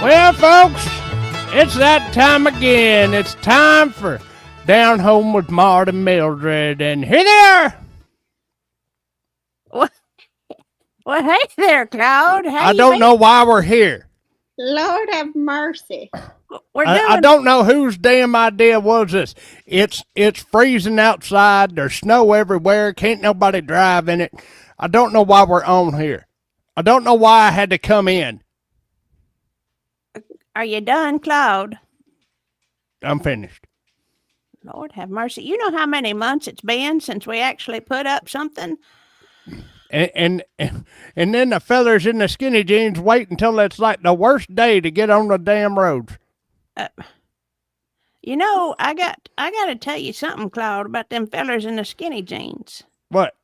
Well, folks, it's that time again. It's time for Down Home with Maude and Mildred, and here they are. Well, hey there, Claude. I don't know why we're here. Lord have mercy. I don't know whose damn idea was this. It's freezing outside. There's snow everywhere. Can't nobody drive in it. I don't know why we're on here. I don't know why I had to come in. Are you done, Claude? I'm finished. Lord have mercy. You know how many months it's been since we actually put up something? And then the fellers in the skinny jeans wait until it's like the worst day to get on the damn roads. You know, I got to tell you something, Claude, about them fellers in the skinny jeans. What?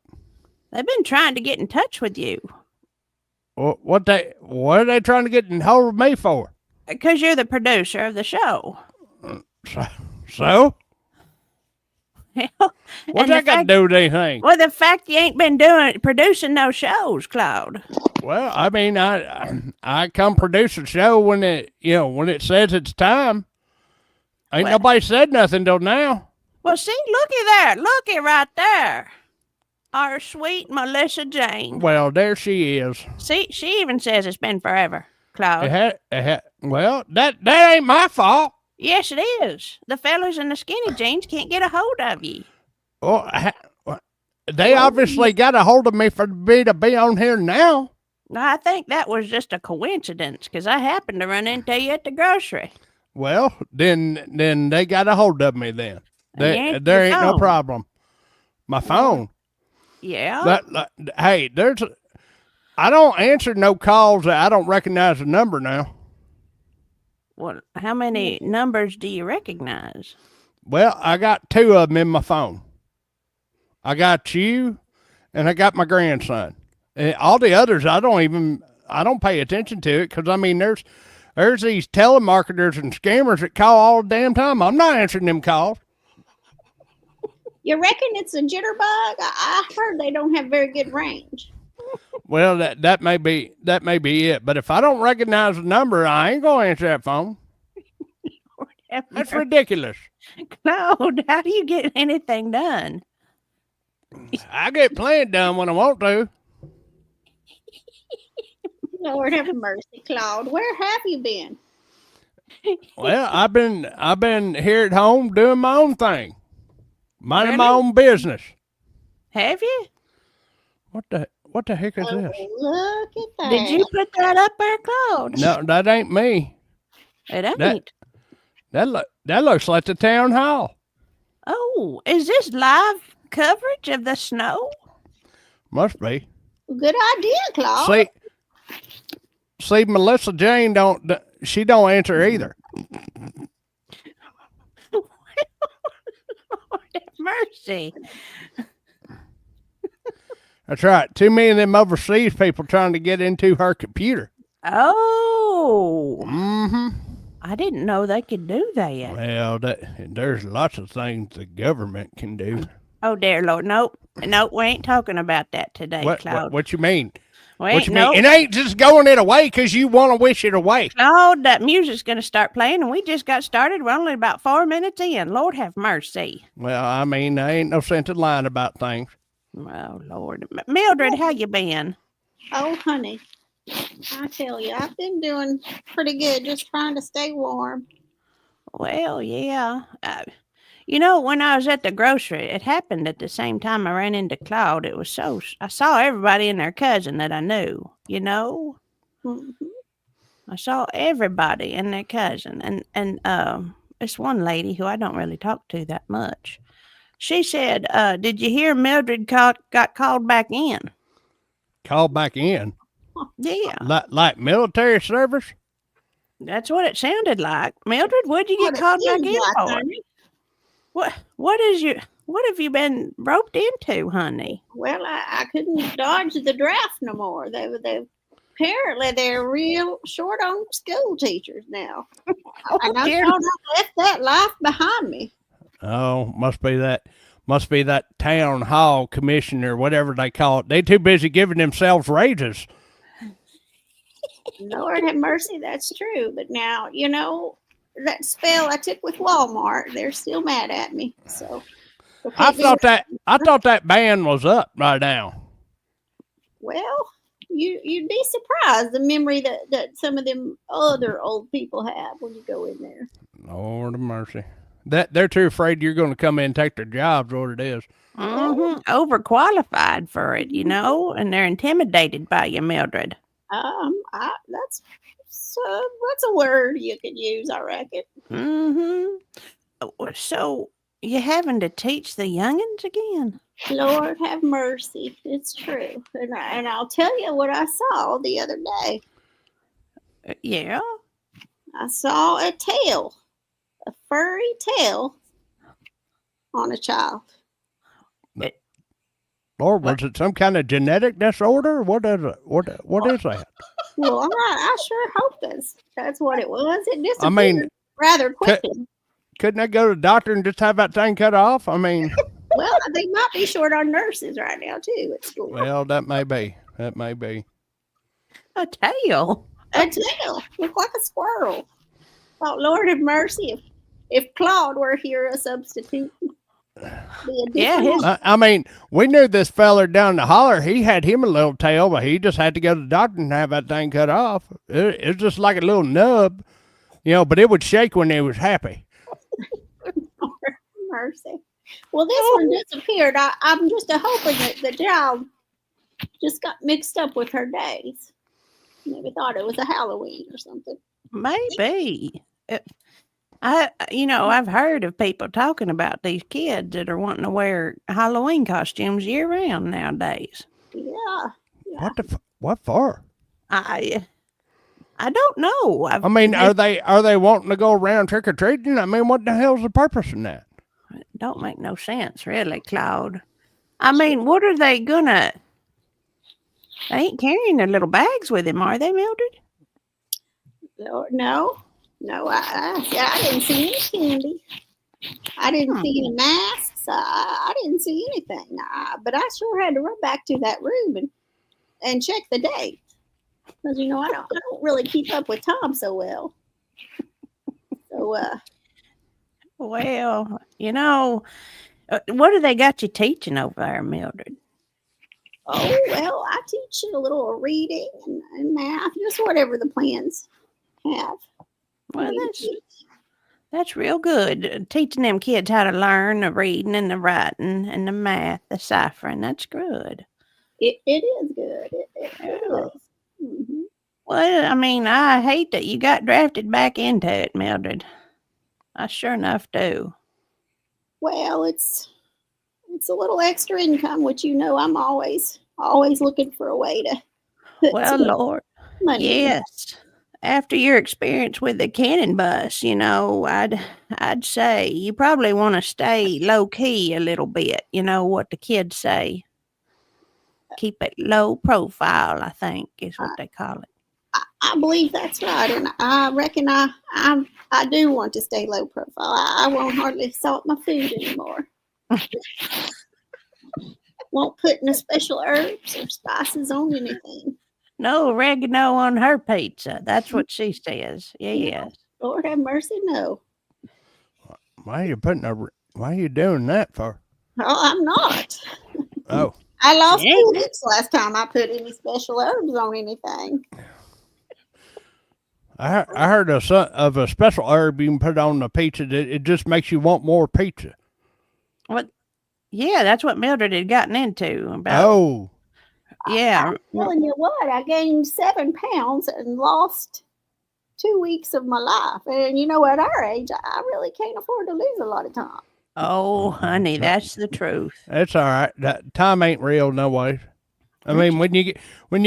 They've been trying to get in touch with you. What are they trying to get in hold of me for? Because you're the producer of the show. So? What's that got to do with anything? Well, the fact you ain't been producing no shows, Claude. Well, I mean, I come produce a show when it says it's time. Ain't nobody said nothing till now. Well, see, looky right there. Our sweet Melissa Jane. Well, there she is. See, she even says it's been forever, Claude. Well, that ain't my fault. Yes, it is. The fellas in the skinny jeans can't get a hold of you. Well, they obviously got a hold of me for me to be on here now. I think that was just a coincidence, because I happened to run into you at the grocery. Well, then they got a hold of me then. There ain't no problem. My phone. Yeah. Hey, I don't answer no calls that I don't recognize the number now. Well, how many numbers do you recognize? Well, I got two of them in my phone. I got you, and I got my grandson. And all the others, I don't pay attention to it, because I mean, there's these telemarketers and scammers that call all the damn time. I'm not answering them calls. You reckon it's a jitterbug? I heard they don't have very good range. Well, that may be it. But if I don't recognize the number, I ain't gonna answer that phone. That's ridiculous. Claude, how do you get anything done? I get plenty done when I want to. Lord have mercy, Claude. Where have you been? Well, I've been here at home doing my own thing, minding my own business. Have you? What the heck is this? Look at that. Did you put that up there, Claude? No, that ain't me. It ain't. That looks like the town hall. Oh, is this live coverage of the snow? Must be. Good idea, Claude. See, Melissa Jane don't answer either. Lord have mercy. That's right. Too many of them overseas people trying to get into her computer. Oh. Mm-hmm. I didn't know they could do that. Well, there's lots of things the government can do. Oh, dear Lord. Nope, we ain't talking about that today, Claude. What you mean? What you mean? It ain't just going it away because you want to wish it away. Claude, that music's going to start playing, and we just got started. We're only about 4 minutes in. Lord have mercy. Well, I mean, there ain't no sense in lying about things. Oh, Lord. Mildred, how you been? Oh, honey. I tell you, I've been doing pretty good, just trying to stay warm. Well, yeah. You know, when I was at the grocery, it happened at the same time I ran into Claude. I saw everybody and their cousin that I knew, you know? Mm-hmm. I saw everybody and their cousin. And this one lady who I don't really talk to that much, she said, did you hear Mildred got called back in? Called back in? Yeah. Like military service? That's what it sounded like. Mildred, what'd you get called back in for? What have you been roped into, honey? Well, I couldn't dodge the draft no more. Apparently they're real short on school teachers now. And I thought I left that life behind me. Oh, must be that town hall commissioner, whatever they call it. They too busy giving themselves raises. Lord have mercy, that's true. But now, that spell I took with Walmart, they're still mad at me. So I thought that ban was up right now. well, you'd be surprised the memory that some of them other old people have when you go in there. Lord of mercy. They're too afraid you're going to come in and take their jobs, what it is. Overqualified for it, and they're intimidated by you, Mildred. That's a word you could use, I reckon. So you having to teach the youngins again? Lord have mercy, it's true. And I'll tell you what I saw the other day. Yeah. I saw a tail, a furry tail on a child. Lord, was it some kind of genetic disorder? What is it? What is that? Well, I sure hope that's what it was. It disappeared rather quickly. Couldn't they go to the doctor and just have that thing cut off? I mean, well, they might be short on nurses right now too at school. Well, that may be. A tail. A tail, looked like a squirrel. Oh, Lord have mercy if Claude were here, a substitute. I mean, we knew this feller down the holler. He had him a little tail, but he just had to go to the doctor and have that thing cut off. It's just like a little nub, but it would shake when he was happy. Mercy. Well, this one disappeared. I'm just hoping that the child just got mixed up with her days. Maybe thought it was a Halloween or something. Maybe. I've heard of people talking about these kids that are wanting to wear Halloween costumes year round nowadays. Yeah. What for? I don't know. Are they wanting to go around trick or treating? I mean, what the hell's the purpose in that? It don't make no sense, really, Claude. I mean, what are they gonna? They ain't carrying their little bags with them, are they, Mildred? No. I didn't see any candy. I didn't see any masks. I didn't see anything. But I sure had to run back to that room and check the date. Because, I don't really keep up with Tom so well. So, well, what do they got you teaching over there, Mildred? Oh, well, I teach a little reading and math, just whatever the plans have. Well, that's real good. Teaching them kids how to learn the reading and the writing and the math, the ciphering. That's good. It is good. It really is. Mm-hmm. Well, I mean, I hate that you got drafted back into it, Mildred. I sure enough do. Well, it's a little extra income, which I'm always looking for a way to put Lord, money. Yes. After your experience with the cannon bus, I'd say you probably want to stay low key a little bit. What the kids say. Keep it low profile, I think, is what they call it. I believe that's right, and I reckon I do want to stay low profile. I won't hardly salt my food anymore. Won't put no special herbs or spices on anything. No oregano on her pizza. That's what she says. Yes. Lord have mercy, no. Why are you doing that for? Oh, I'm not. Oh. I lost 2 weeks last time I put any special herbs on anything. I heard of a special herb you can put on the pizza that it just makes you want more pizza. What? Yeah, that's what Mildred had gotten into. Yeah. I'm telling you what, I gained 7 pounds and lost 2 weeks of my life. And at our age, I really can't afford to lose a lot of time. Oh, honey, that's the truth. That's all right. That time ain't real, no way. I mean, when you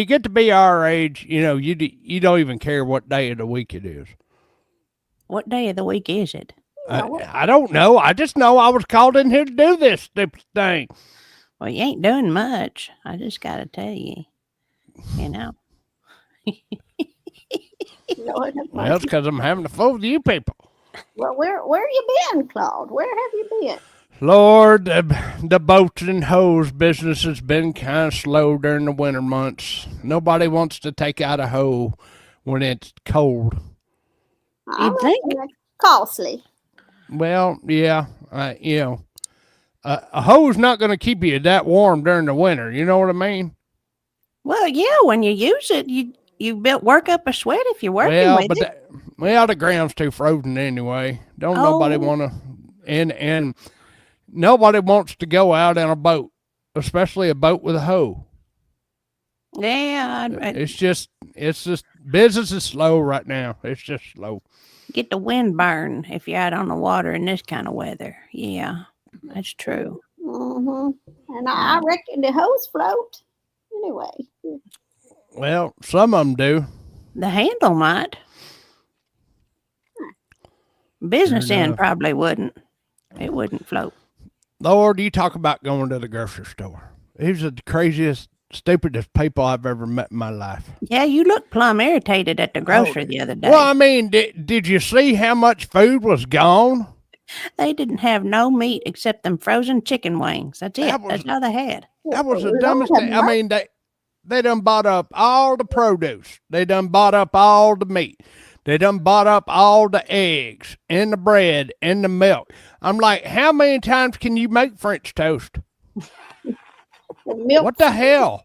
get to be our age, you don't even care what day of the week it is. What day of the week is it? I don't know. I just know I was called in here to do this stupid thing. Well, you ain't doing much. I just got to tell you, Lord, well, it's because I'm having to fool with you people. Well, where you been, Claude? Where have you been? Lord, the boats and hose business has been kind of slow during the winter months. Nobody wants to take out a hoe when it's cold. I You'd think. reckon that's costly. Well, yeah, a hose not going to keep you that warm during the winter. You know what I mean? Well, yeah, when you use it, you work up a sweat if you're working Well, with but it. the ground's too frozen anyway. Don't nobody Oh. want to, and nobody wants to go out in a boat, especially a boat with a hoe. Yeah, It's just business is slow right now. It's just slow. get the wind burn if you're out on the water in this kind of weather. Yeah, that's true. And I reckon the hose float. Anyway, Well, some of them do. The handle might. Business Fair end enough. probably wouldn't. It wouldn't float. Lord, you talk about going to the grocery store. These are the craziest, stupidest people I've ever met in my life. Yeah, you look plumb irritated at the grocery the other day. Well, I mean, did you see how much food was gone? They didn't have no meat except them frozen chicken wings. That's it. was- That's all they had. That was the Lord dumbest have thing. I mean, they done bought up all the produce. They done bought up all the meat. They done bought up all the eggs and the bread and the milk. I'm like, how many times can you make French toast? the milk. What the hell?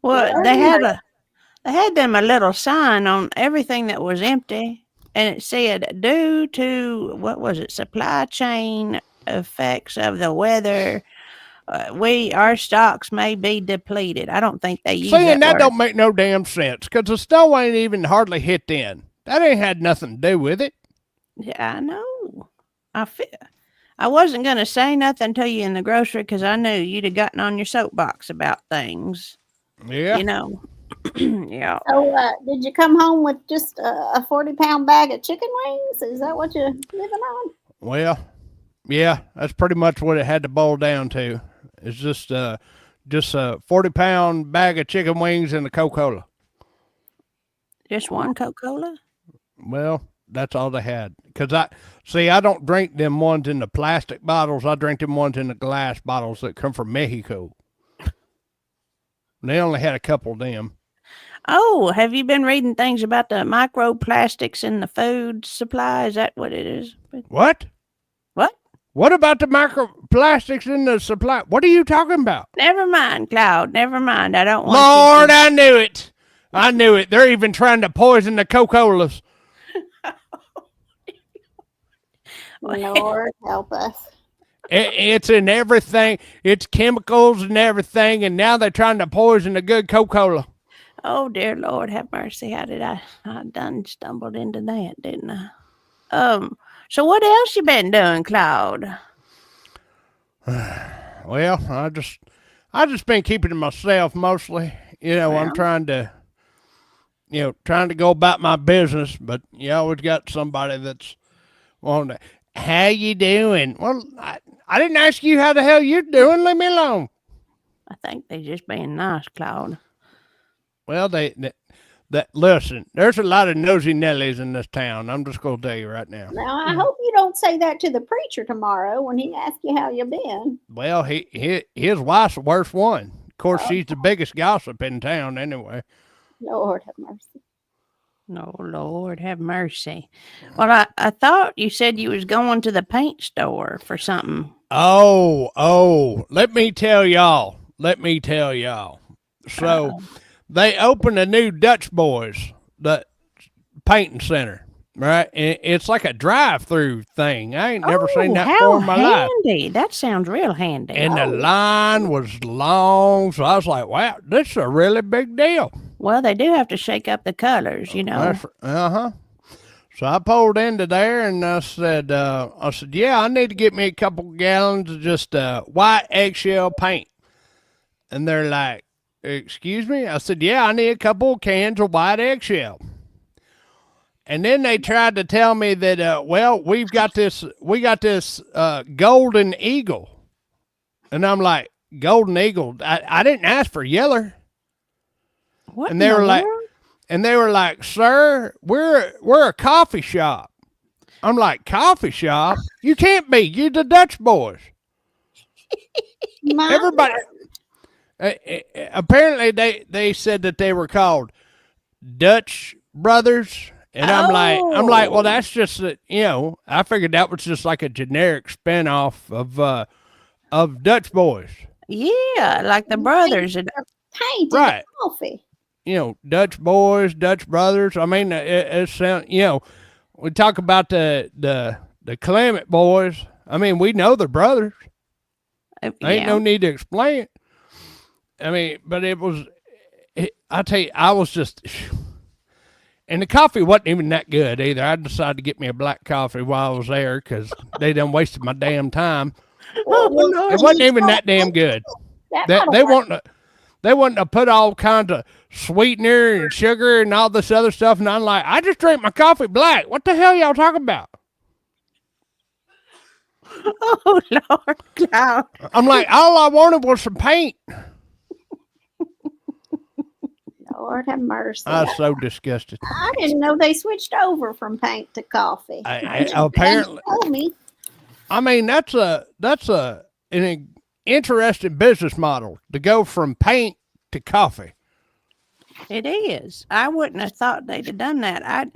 Well, Well, they had them a little sign on everything that was empty, and it said, "Due to what was it? Supply chain effects of the weather, our stocks may be depleted." I don't think they use Saying that word. don't make no damn sense because the snow ain't even hardly hit then. That ain't had nothing to do with it. Yeah, I know. I wasn't gonna say nothing to you in the grocery because I knew you'd have gotten on your soapbox about things. Yeah. You know. Yeah. So, did you come home with just a 40-pound bag of chicken wings? Is that what you're living on? Well, yeah, that's pretty much what it had to boil down to. It's just a 40-pound bag of chicken wings and a Coca-Cola. Just one Coca-Cola? Well, that's all they had. Because I don't drink them ones in the plastic bottles. I drink them ones in the glass bottles that come from Mexico. They only had a couple of them. Oh, have you been reading things about the microplastics in the food supply? Is that what it is? What? What? What about the microplastics in the supply? What are you talking about? Never mind, Claude. Never mind. I don't want Lord, I knew it. I knew it. They're even trying to poison the Coca-Colas. Lord help us. It's in everything. It's chemicals and everything, and now they're trying to poison the good Coca-Cola. Oh, dear Lord, have mercy. How did I done stumbled into that, didn't I? So what else you been doing, Claude? Well, I just been keeping to myself mostly. You know, I'm Well. trying to go about my business, but you always got somebody that's wanting to, how you doing? Well, I didn't ask you how the hell you're doing. Leave me alone. I think they just being nice, Claude. Well, listen, there's a lot of nosy Nellies in this town. I'm just going to tell you right now. Now, I hope you don't say that to the preacher tomorrow when he asks you how you been. Well, his wife's the worst one. Of course, she's the biggest gossip in town anyway. Lord have mercy. No, Lord, have mercy. Well, I thought you said you was going to the paint store for something. Oh, let me tell y'all. So they opened a new Dutch Boys, the painting center, right? And it's like a drive-through thing. I ain't never seen that before in my life. handy. That sounds real handy. And the line was long, so I was like, wow, this is a really big deal. Well, they do have to shake up the colors, you know. So I pulled into there and I said, yeah, I need to get me a couple gallons of just white eggshell paint. And they're like, excuse me? I said, yeah, I need a couple of cans of white eggshell. And then they tried to tell me that, we got this golden eagle. And I'm like, golden eagle? I didn't ask for yeller. What And they in were the like, world? sir, we're a coffee shop. I'm like, coffee shop? You can't be. You're the Dutch Boys. My Everybody. Apparently, they said that they were called Dutch brothers. And I'm like, well, Oh. that's just I figured that was just like a generic spinoff of Dutch boys, Yeah, like the brothers. Paint in right? the coffee. Dutch boys, Dutch brothers. I mean, it sound. We talk about the Clement boys. I mean, we know they're brothers. Ain't no need to explain it. I mean, but I tell you, I was just. And the coffee wasn't even that good either. I decided to get me a black coffee while I was there because they done wasted my damn time. Oh, Lord. It wasn't even that damn good. They want to put all kinds of sweetener and sugar and all this other stuff, and I'm like, I just drink my coffee black. What the hell y'all talking about? Oh, Lord, Cloud. I'm like, all I wanted was some paint. Lord have mercy. I was so disgusted. I didn't know they switched over from paint to coffee. Apparently, Told me. I mean that's an interesting business model to go from paint to coffee. It is. I wouldn't have thought they'd have done that.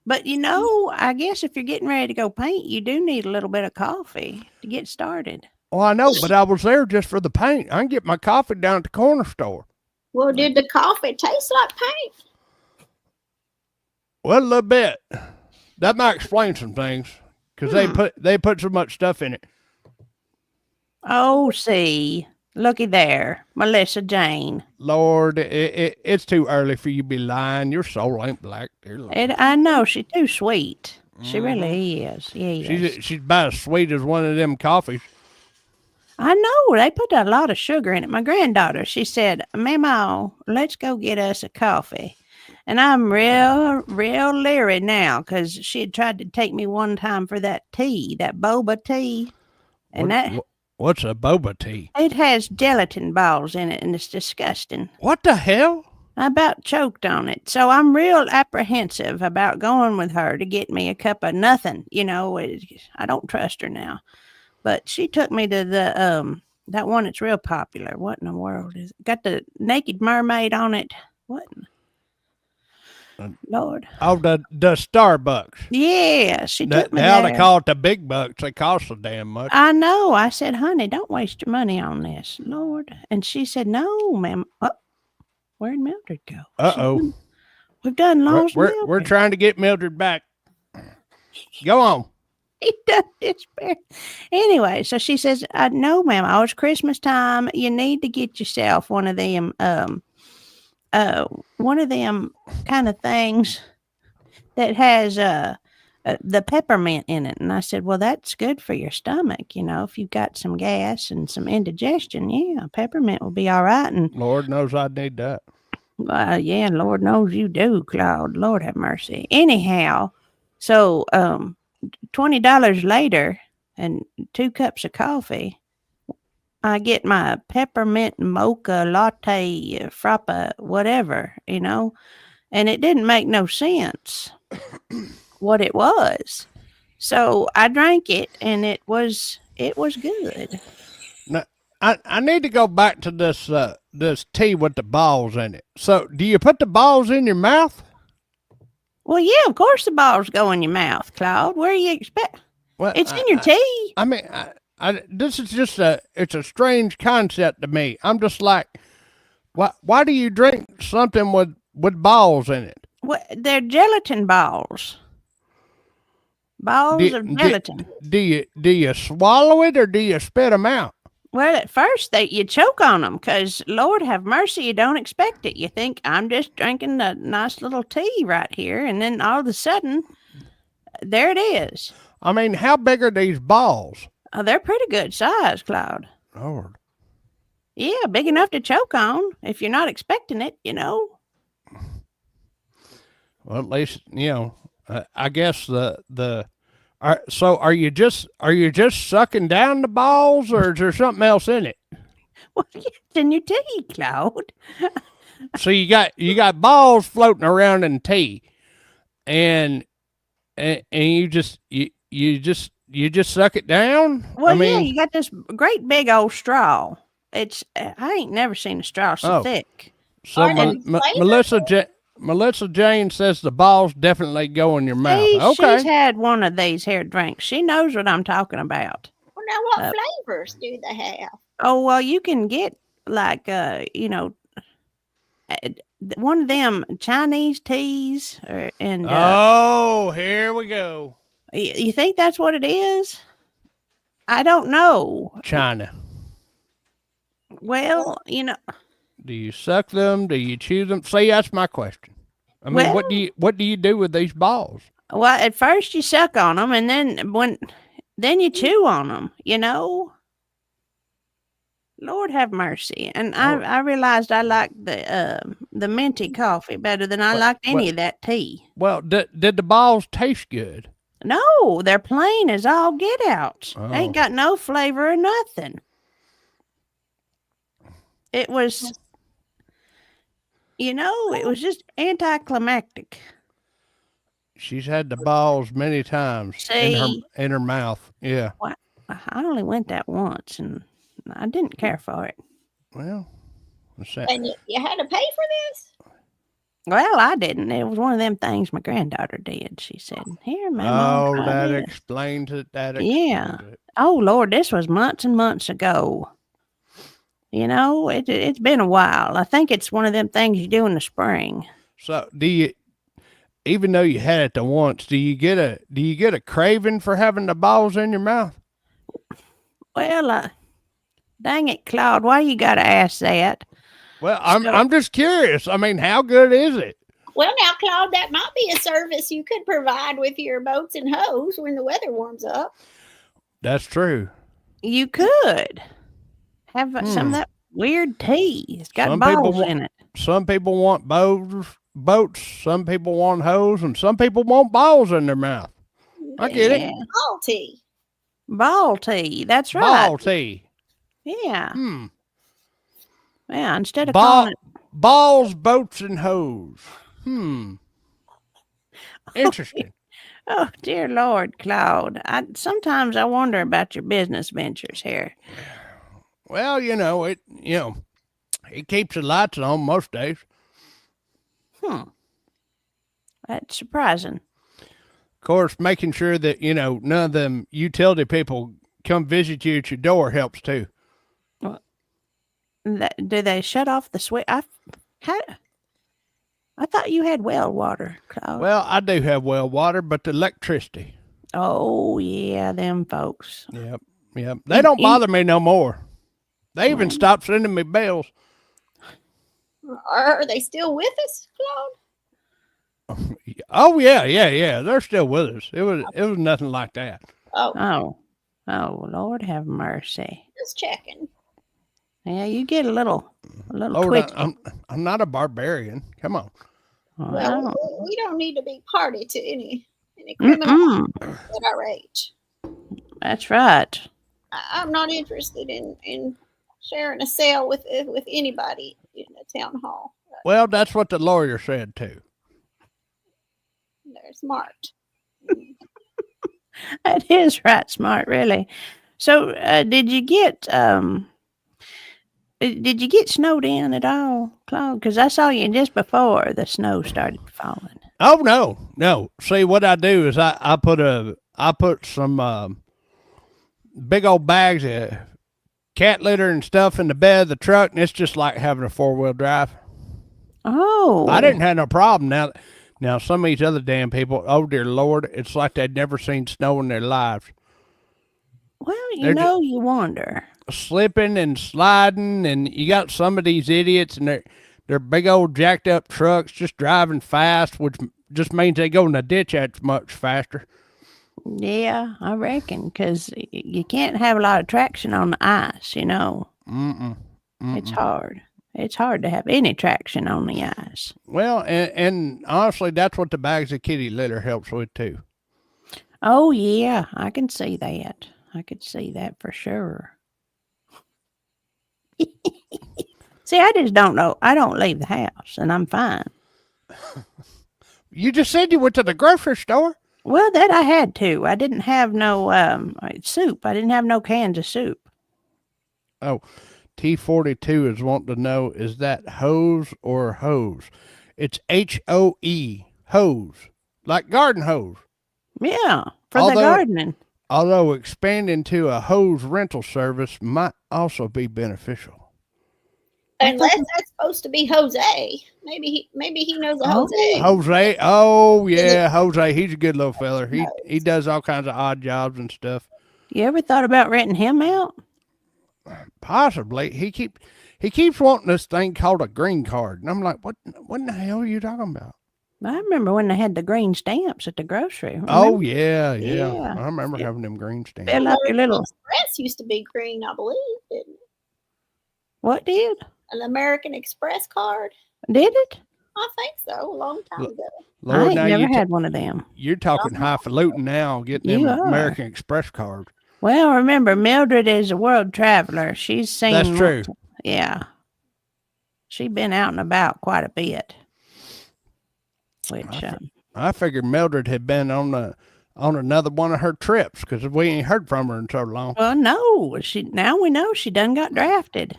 But I guess if you're getting ready to go paint, you do need a little bit of coffee to get started. Well, I know, but I was there just for the paint. I can get my coffee down at the corner store. Well, did the coffee taste like paint? Well, a little bit. That might explain some things because they put so much stuff in it. Oh, see. Looky there. Melissa Jane. Lord, it's too early for you to be lying. Your soul ain't black. I know. She's too sweet. She really is. Yeah. She's about as sweet as one of them coffees. I know. They put a lot of sugar in it. My granddaughter, she said, Mama, let's go get us a coffee. And I'm real leery now because she had tried to take me one time for that tea, that boba tea. And what's a boba tea? It has gelatin balls in it, and it's disgusting. What the hell? I about choked on it. So I'm real apprehensive about going with her to get me a cup of nothing. I don't trust her now. But she took me to the that one that's real popular. What in the world is it? Got the naked mermaid on it. What? Lord. Oh, the Starbucks. Yeah, she took me now there. they call it the big bucks. They cost so damn much. I know. I said, honey, don't waste your money on this, Lord. And she said, no, ma'am. Where'd Mildred go? Uh-oh. We've done lost Mildred. We're trying to get Mildred back. Go on. He done despair. Anyway, so she says, no, ma'am, it's Christmas time. You need to get yourself one of them kind of things that has the peppermint in it. And I said, well, that's good for your stomach. If you've got some gas and some indigestion, yeah, peppermint will be all right. And Lord knows I need that. Yeah, Lord knows you do, Claude. Lord have mercy. Anyhow, so $20 later and 2 cups of coffee, I get my peppermint mocha latte frappa, whatever, and it didn't make no sense what it was. So I drank it, and it was good. Now, I need to go back to this tea with the balls in it. So, do you put the balls in your mouth? Well, yeah, of course the balls go in your mouth, Claude. Where do you expect? Well, it's in your tea. I mean, this is just it's a strange concept to me. I'm just like, why do you drink something with balls in it? Well, they're gelatin balls. Balls of gelatin. Do you swallow it or do you spit them out? Well, at first you choke on them because, Lord have mercy, you don't expect it. You think, I'm just drinking a nice little tea right here. And then all of a sudden, there it is. I mean, how big are these balls? Oh, they're pretty good size, Claude. Lord. Yeah, big enough to choke on if you're not expecting it, Well, at least, I guess so are you just sucking down the balls, or is there something else in it? Well, it's in your tea, Claude. So you got balls floating around in tea, and you just suck it down. Well, yeah, you got this great big old straw. I ain't never seen a straw so thick. So Melissa Melissa Jane says the balls definitely go in your mouth. Okay. She's had one of these here drinks. She knows what I'm talking about. Well, now what flavors do they have? Oh, well, you can get like, one of them Chinese teas, and Oh, here we go. you think that's what it is? I don't know. China. Well, Do you suck them? Do you chew them? See, that's my question. I mean, what do you do with these balls? well, at first you suck on them, and then you chew on them. Lord have mercy. And I realized I liked the minty coffee better than I liked any of that tea. Well, did the balls taste good? No, they're plain as all get out. Oh. Ain't got no flavor or nothing. It was, it was just anticlimactic. She's had the balls many times in her mouth. Yeah. Well, I only went that once, and I didn't care for it. Well, and you had to pay for this? Well, I didn't. It was one of them things my granddaughter did. She said, "Here, Mama." Oh, that explains it. Yeah. Oh, Lord, this was months and months ago. It's been a while. I think it's one of them things you do in the spring. So, do you, even though you had it the once, do you get a craving for having the balls in your mouth? Well, dang it, Claude, why you got to ask that? Well, I'm just curious. I mean, how good is it? Well, now, Claude, that might be a service you could provide with your boats and hoes when the weather warms up. That's true. You could have some of that weird tea. It's got balls in it. Some people want boats. Some people want hoes, and some people want balls in their mouth. I get it. Ball tea. Ball tea. That's right. Ball tea. Yeah. Yeah, instead of calling it balls, boats, and hoes. Interesting. Oh, dear Lord, Claude. Sometimes I wonder about your business ventures here. Well, it keeps the lights on most days. That's surprising. Of course, making sure that, none of them utility people come visit you at your door helps too. Do they shut off the switch? I thought you had well water, Claude. Well, I do have well water, but the electricity. Oh, yeah, them folks. Yep. They don't bother me no more. They even stopped sending me bills. Are they still with us, Claude? Oh, yeah. They're still with us. It was nothing like that. Oh, Lord have mercy. Just checking. Yeah, you get a little Lord, twitchy. I'm not a barbarian. Come on. Well, we don't need to be party to any criminal at our age. That's right. I'm not interested in sharing a cell with anybody in the town hall. Well, that's what the lawyer said too. They're smart. That is right smart, really. So, did you get snowed in at all, Claude? Because I saw you just before the snow started falling. Oh no. See, what I do is I put some big old bags of cat litter and stuff in the bed of the truck, and it's just like having a 4-wheel drive. Oh, I didn't have no problem. Now some of these other damn people, oh dear Lord, it's like they'd never seen snow in their lives. Well, you wonder. Slipping and sliding, and you got some of these idiots and they're big old jacked up trucks just driving fast, which just means they go in the ditch that's much faster. Yeah, I reckon, because you can't have a lot of traction on the ice, It's hard. It's hard to have any traction on the ice. Well, and honestly, that's what the bags of kitty litter helps with too. Oh, yeah, I can see that. I could see that for sure. See, I just don't know. I don't leave the house, and I'm fine. You just said you went to the grocery store? Well, that I had to. I didn't have no soup. I didn't have no cans of soup. Oh, T42 is wanting to know, is that hose or hose? It's HOE, hose, like garden hose. Yeah, for the Although- gardening. Although expanding to a hose rental service might also be beneficial. Unless that's supposed to be Jose. Maybe he knows a Jose. Jose, oh yeah, Jose, he's a good little feller. He does all kinds of odd jobs and stuff. You ever thought about renting him out? Possibly. He keeps wanting this thing called a green card. And I'm like, what in the hell are you talking about? I remember when they had the green stamps at the grocery. Remember? Oh yeah. Yeah. I remember having them green stamps. Fill up your little. Express used to be green, I believe. Didn't it? What did? An American Express card. Did it? I think so. A long time ago. I Lord, ain't now never had one of them. you're talking highfalutin now, getting them You are. American Express cards. Well, remember, Mildred is a world traveler. She's seen. That's true. Yeah. She's been out and about quite a bit. Which, I figured Mildred had been on another one of her trips because we ain't heard from her in so long. well, no. Now we know she done got drafted.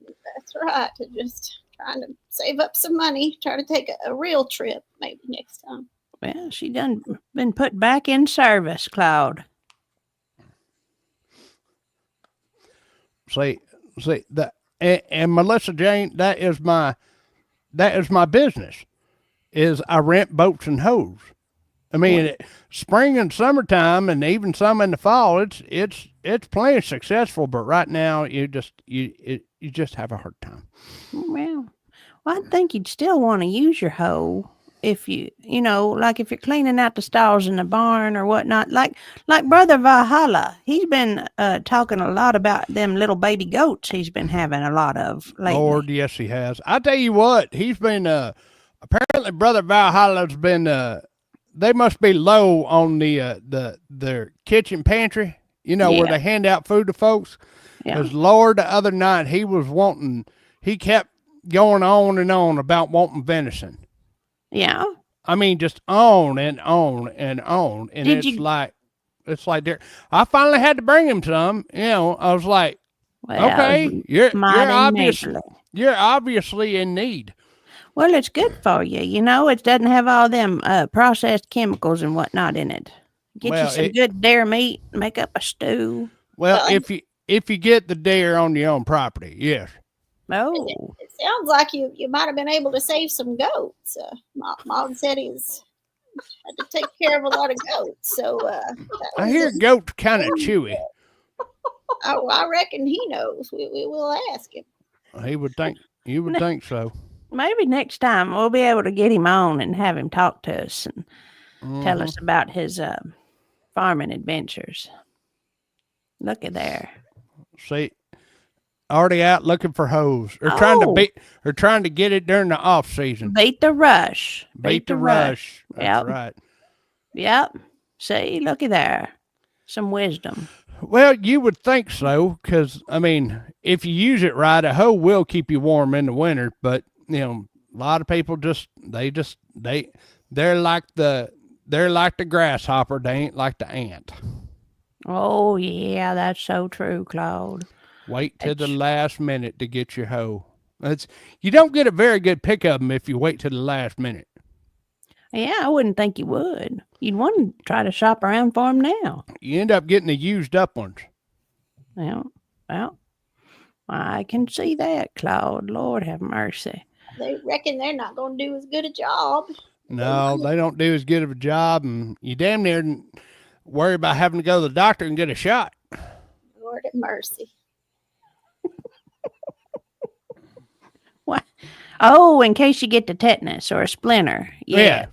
That's right. Just trying to save up some money. Try to take a real trip maybe next time. Well, she done been put back in service, Claude. See that, and Melissa Jane, that is my business. Is I rent boats and hose. I mean, spring and summertime, and even some in the fall, it's plenty successful. But right now, you just have a hard time. Well, I think you'd still want to use your hoe if like if you're cleaning out the stalls in the barn or whatnot. Like Brother Valhalla, he's been talking a lot about them little baby goats he's been having a lot of lately. Lord, yes, he has. I tell you what, he's been apparently Brother Valhalla's been they must be low on their kitchen pantry, where they hand out food to folks. Yeah. Because Lord, the other night he kept going on and on about wanting venison. Yeah. I mean, just on and on and on. And it's like there. I finally had to bring him some. I was like, Well, okay, you're mighty obviously in need. Well, it's good for you. It doesn't have all them processed chemicals and whatnot in it. Get you some good deer meat, make up a stew. Well, if you get the deer on your own property, yes. Oh, It sounds like you might have been able to save some goats. Maude said he's had to take care of a lot of goats. So I hear goats kind of chewy. Oh, I reckon he knows. We will ask him. He would think. You would think so. maybe next time we'll be able to get him on and have him talk to us and tell us about his farming adventures. Look at there. See, already out looking for hoes. Or trying to get it during the off season. Beat the rush. Beat the rush. That's right. Yep. See, looky there. Some wisdom. Well, you would think so, because I mean, if you use it right, a hoe will keep you warm in the winter. But a lot of people they're like the grasshopper. They ain't like the ant. Oh yeah, that's so true, Claude. Wait till the last minute to get your hoe. You don't get a very good pick of them if you wait till the last minute. Yeah, I wouldn't think you would. You'd want to try to shop around for them now. You end up getting the used up ones. Well, I can see that, Claude. Lord have mercy. They reckon they're not going to do as good a job. No, they don't do as good of a job, and you damn near worry about having to go to the doctor and get a shot. Lord have mercy. What? Oh, in case you get the tetanus or a splinter. Yeah,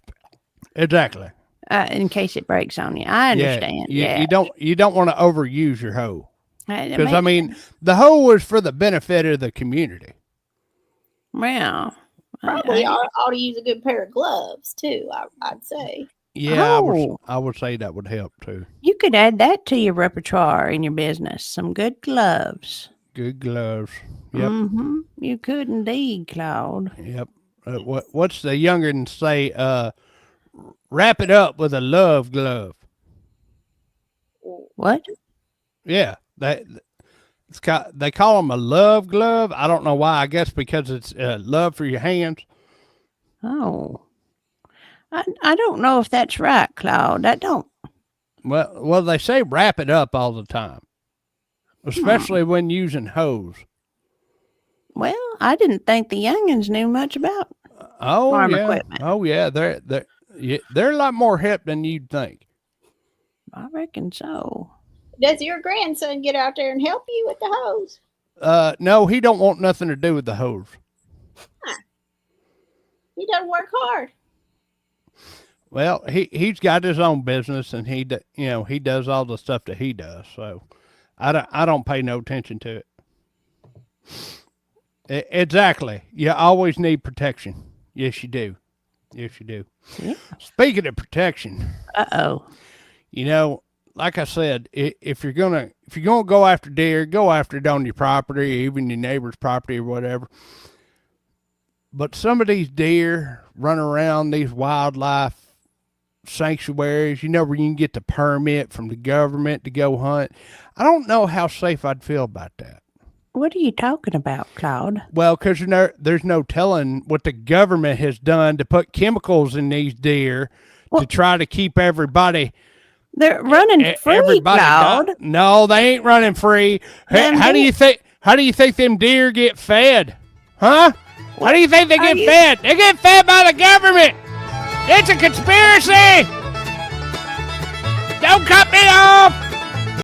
exactly. In case it breaks on you. I understand. You don't want to overuse your hoe. Because, I mean, sense. the hoe is for the benefit of the community. Well, Probably ought to use a good pair of gloves, too, I'd say. Yeah, I would say that would help, too. You could add that to your repertoire in your business. Some good gloves. Good gloves. Yep. Mm-hmm. You could indeed, Claude. Yep. What's the young'uns say? Wrap it up with a love glove. What? Yeah. They call them a love glove. I don't know why. I guess because it's love for your hands. Oh. I don't know if that's right, Claude. I don't. Well, they say wrap it up all the time, especially when using hose. Well, I didn't think the youngins knew much about farm equipment. Oh yeah, they're a lot more hip than you'd think. I reckon so. Does your grandson get out there and help you with the hose? No, he don't want nothing to do with the hose. He doesn't work hard. Well, he's got his own business, and he does all the stuff that he does. So I don't pay no attention to it. Exactly. You always need protection. Yes, you do. Yes, you do. Yeah. Speaking of protection, like I said, if you're gonna go after deer, go after it on your property, even your neighbor's property or whatever. But some of these deer run around these wildlife sanctuaries, where you can get the permit from the government to go hunt. I don't know how safe I'd feel about that. What are you talking about, Claude? Well, because there's no telling what the government has done to put chemicals in these deer to try to keep everybody. They're running free, Claude. No, they ain't running free. How do you think them deer get fed? Huh? How do you think they get fed? They get fed by the government. It's a conspiracy! Don't cut me off!